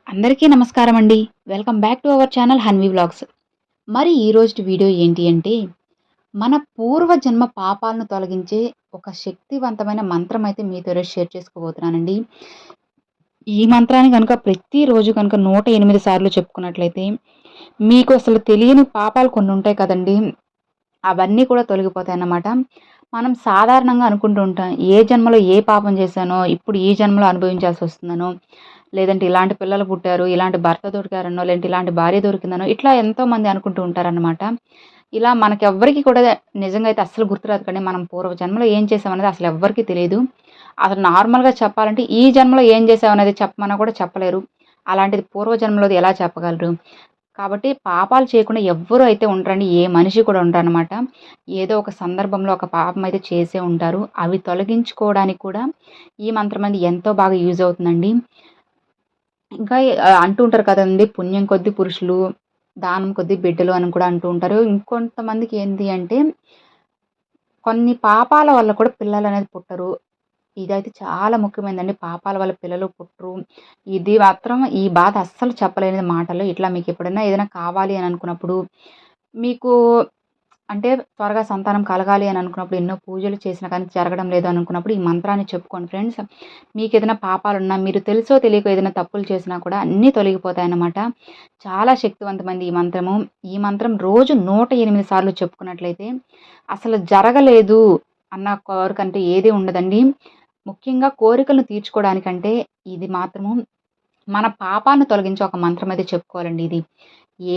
అందరికీ నమస్కారం అండి. Welcome back to our channel Hanvi vlogs. మరి ఈరోజు వీడియో ఏంటి అంటే, మన పూర్వజన్మ పాపాలను తొలగించే ఒక శక్తివంతమైన మంత్రం అయితే మీతో ఈరోజు షేర్ చేసుకోబోతున్నానండి. ఈ మంత్రాన్ని గనుక ప్రతిరోజు కనుక 108 సార్లు చెప్పుకున్నట్లయితే, మీకు అసలు తెలియని పాపాలు కొన్ని ఉంటాయి కదండీ! అవన్నీ కూడా తొలగిపోతాయన్నమాట. మనం సాధారణంగా అనుకుంటూ ఉంటాం. ఏ జన్మలో ఏ పాపం చేశానో, ఇప్పుడు ఈ జన్మలో అనుభవించాల్సొస్తుందనో, లేదంటే ఇలాంటి పిల్లలు పుట్టారు, ఇలాంటి భర్త దొరికారనో, లేదంటే ఇలాంటి భార్య దొరికిందనో, ఇట్లా ఎంతోమంది అనుకుంటూ ఉంటారనమాట. ఇలా మనకెవ్వరికీ కూడా నిజంగా అయితే అస్సలు గుర్తురాదు కానీ, మనం పూర్వ జన్మలో ఏం చేశామనేది అసలు ఎవ్వరికీ తెలీదు. అసలు నార్మల్‌గా చెప్పాలంటే, ఈ జన్మలో ఏం చేశామనేది చెప్పమన్నా కూడా చెప్పలేరు. అలాంటిది పూర్వ జన్మలోది ఎలా చెప్పగలరు? కాబట్టి పాపాలు చేయకుండా ఎవ్వరు అయితే ఉండరండి. ఏ మనిషి కూడా ఉండరనమాట. ఏదో ఒక సందర్భంలో ఒక పాపం అయితే చేసే ఉంటారు. అవి తొలగించుకోవడానికి కూడా ఈ మంత్రం అనేది ఎంతో బాగా యూజ్ అవుతుందండి. ఇంకా అంటూ ఉంటారు కదండీ! పుణ్యం కొద్దీ పురుషులు, దానం కొద్దీ బిడ్డలు అని కూడా అంటూ ఉంటారు. ఇంకొంతమందికి ఏంటి అంటే, కొన్ని పాపాల వల్ల కూడా పిల్లలనేది పుట్టరు. ఇదైతే చాలా ముఖ్యమైనదండి. పాపాల వల్ల పిల్లలు పుట్టరు. ఇది మాత్రం ఈ బాధ అస్సలు చెప్పలేనిది మాటల్లో. ఇట్లా మీకెప్పుడైనా ఏదైనా కావాలి అని అనుకున్నప్పుడు, మీకు అంటే త్వరగా సంతానం కలగాలి అని అనుకున్నప్పుడు, ఎన్నో పూజలు చేసినా కానీ జరగడం లేదు అని అనుకున్నప్పుడు, ఈ మంత్రాన్ని చెప్పుకోండి ఫ్రెండ్స్. మీకేదైనా పాపాలున్నా, మీరు తెలుసో తెలియకో ఏదైనా తప్పులు చేసినా కూడా అన్నీ తొలగిపోతాయన్నమాట. చాలా శక్తివంతమైనది ఈ మంత్రము. ఈ మంత్రం రోజు 108 సార్లు చెప్పుకున్నట్లయితే, అసలు జరగలేదు అన్న కోరికంటూ ఏది ఉండదండి. ముఖ్యంగా కోరికలను తీర్చుకోవడానికంటే ఇది మాత్రము మన పాపాన్ని తొలగించే ఒక మంత్రం అయితే చెప్పుకోవాలండి ఇది.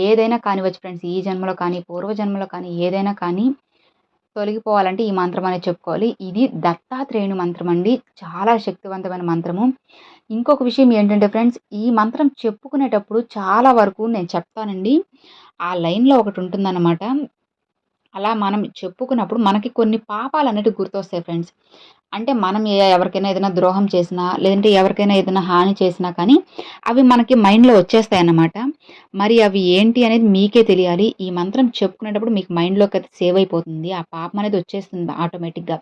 ఏదైనా కానివ్వచ్చు ఫ్రెండ్స్. ఈ జన్మలో కానీ, పూర్వ జన్మలో కానీ, ఏదైనా కానీ తొలగిపోవాలంటే ఈ మంత్రం అనేది చెప్పుకోవాలి. ఇది దత్తాత్రేయుని మంత్రం అండి. చాలా శక్తివంతమైన మంత్రము. ఇంకొక విషయం ఏంటంటే ఫ్రెండ్స్, ఈ మంత్రం చెప్పుకునేటప్పుడు చాలా వరకు నేను చెప్తానండి. ఆ లైన్‌లో ఒకటుంటుందన్నమాట. అలా మనం చెప్పుకున్నప్పుడు మనకి కొన్ని పాపాలనేటివి గుర్తొస్తాయి ఫ్రెండ్స్. అంటే మనం ఎవరికైనా ఏదైనా ద్రోహం చేసినా, లేదంటే ఎవరికైనా ఏదైనా హాని చేసినా కానీ, అవి మనకి మైండ్‌లో వచ్చేస్తాయన్నమాట. మరి అవి ఏంటి అనేది మీకే తెలియాలి. ఈ మంత్రం చెప్పుకునేటప్పుడు మీకు మైండ్‌లోకి అది సేవ్ అయిపోతుంది. ఆ పాపం అనేది వచ్చేస్తుంది ఆటోమేటిక్‌గా.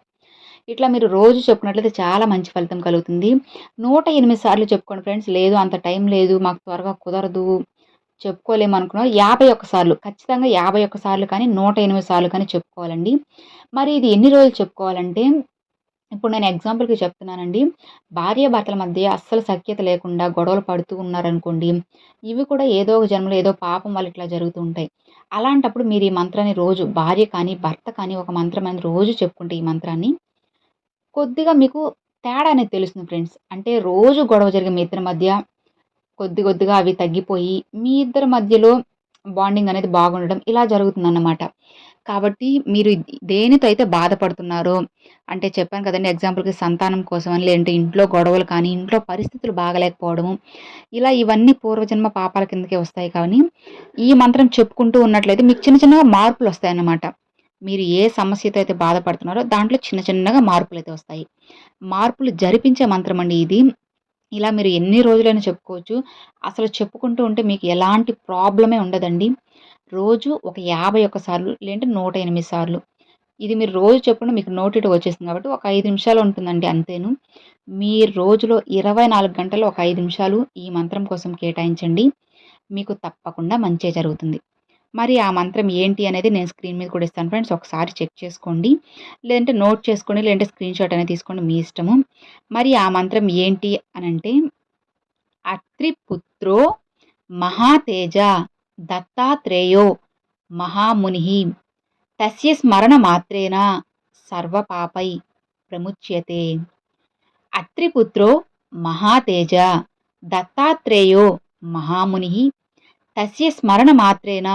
ఇట్లా మీరు రోజు చెప్పుకున్నట్లయితే చాలా మంచి ఫలితం కలుగుతుంది. 108 సార్లు చెప్పుకోండి ఫ్రెండ్స్. లేదు అంత టైం లేదు, మాకు త్వరగా కుదరదు, చెప్పుకోలేమనుకున్న 51 సార్లు. ఖచ్చితంగా 51 సార్లు కానీ, 108 సార్లు కానీ చెప్పుకోవాలండి. మరి ఇది ఎన్ని రోజులు చెప్పుకోవాలంటే, ఇప్పుడు నేను ఎగ్జాంపుల్‌కి చెప్తున్నానండి. భార్యాభర్తల మధ్య అస్సలు సఖ్యత లేకుండా గొడవలు పడుతూ ఉన్నారనుకోండి, ఇవి కూడా ఏదో ఒక జన్మలో ఏదో పాపం వల్ల ఇట్లా జరుగుతూ ఉంటాయి. అలాంటప్పుడు మీరు ఈ మంత్రాన్ని రోజు భార్య కానీ, భర్త కానీ ఒక మంత్రం అనేది రోజు చెప్పుకుంటే ఈ మంత్రాన్ని, కొద్దిగా మీకు తేడా అనేది తెలుస్తుంది ఫ్రెండ్స్. అంటే రోజు గొడవ జరిగే మీ ఇద్దరి మధ్య కొద్ది కొద్దిగా అవి తగ్గిపోయి, మీ ఇద్దరి మధ్యలో బాండింగ్ అనేది బాగుండడం ఇలా జరుగుతుందన్నమాట. కాబట్టి మీరు దేనితో అయితే బాధపడుతున్నారో, అంటే చెప్పాను కదండీ ఎగ్జాంపుల్‌కి సంతానం కోసమని, లేదంటే ఇంట్లో గొడవలు కానీ, ఇంట్లో పరిస్థితులు బాగాలేకపోవడము, ఇలా ఇవన్నీ పూర్వజన్మ పాపాల కిందకే వస్తాయి కానీ, ఈ మంత్రం చెప్పుకుంటూ ఉన్నట్లయితే మీకు చిన్న చిన్నగా మార్పులొస్తాయన్నమాట. మీరు ఏ సమస్యతో అయితే బాధపడుతున్నారో దాంట్లో చిన్న చిన్నగా మార్పులైతే వస్తాయి. మార్పులు జరిపించే మంత్రమండి ఇది. ఇలా మీరు ఎన్ని రోజులైనా చెప్పుకోవచ్చు. అసలు చెప్పుకుంటూ ఉంటే మీకు ఎలాంటి ప్రాబ్లమే ఉండదండి. రోజు ఒక 51 సార్లు లేదంటే 108 సార్లు. ఇది మీరు రోజు చెప్పుకుంటే మీకు నోటిట వచ్చేస్తుంది కాబట్టి ఒక 5 నిమిషాలు ఉంటుందండి అంతేను. మీ రోజులో 24 గంటల్లో ఒక 5 నిమిషాలు ఈ మంత్రం కోసం కేటాయించండి. మీకు తప్పకుండా మంచే జరుగుతుంది. మరి ఆ మంత్రం ఏంటి అనేది నేను స్క్రీన్ మీద కూడా ఇస్తాను ఫ్రెండ్స్. ఒకసారి చెక్ చేసుకోండి. లేదంటే నోట్ చేసుకోండి. లేదంటే స్క్రీన్‌షాట్ అనేది తీసుకోండి మీ ఇష్టము. మరి ఆ మంత్రం ఏంటి అనంటే, అత్రిపుత్రో మహాతేజ దత్తాత్రేయో మహామునిః తస్య స్మరణ మాత్రేన సర్వపాపై ప్రముచ్యతే. అత్రిపుత్రో మహాతేజ దత్తాత్రేయో మహామునిః తస్య స్మరణ మాత్రేన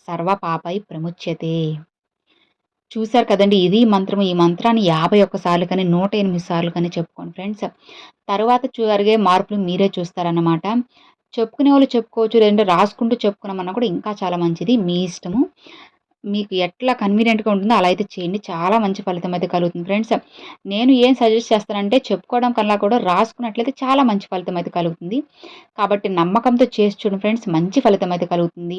సర్వపాపై ప్రముచ్యతే. చూసారు కదండీ! ఇది మంత్రం. ఈ మంత్రాన్ని 51 సార్లు కానీ, 108 సార్లు కానీ చెప్పుకోండి ఫ్రెండ్స్. తరువాత జరిగే మార్పులు మీరే చూస్తారన్నమాట. చెప్పుకునేవాళ్ళు చెప్పుకోవచ్చు. లేదంటే రాసుకుంటూ చెప్పుకున్నామన్నా కూడా ఇంకా చాలా మంచిది. మీ ఇష్టము. మీకు ఎట్లా కన్వీనియంట్‌గా ఉంటుందో అలా అయితే చేయండి. చాలా మంచి ఫలితం అయితే కలుగుతుంది ఫ్రెండ్స్. నేను ఏం సజెస్ట్ చేస్తానంటే చెప్పుకోవడం కన్నా కూడా రాసుకున్నట్లయితే చాలా మంచి ఫలితం అయితే కలుగుతుంది. కాబట్టి నమ్మకంతో చేసి చూడండి ఫ్రెండ్స్. మంచి ఫలితం అయితే కలుగుతుంది.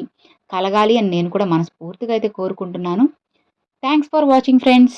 కలగాలి అని నేను కూడా మనస్ఫూర్తిగా అయితే కోరుకుంటున్నాను. Thanks for watching friends.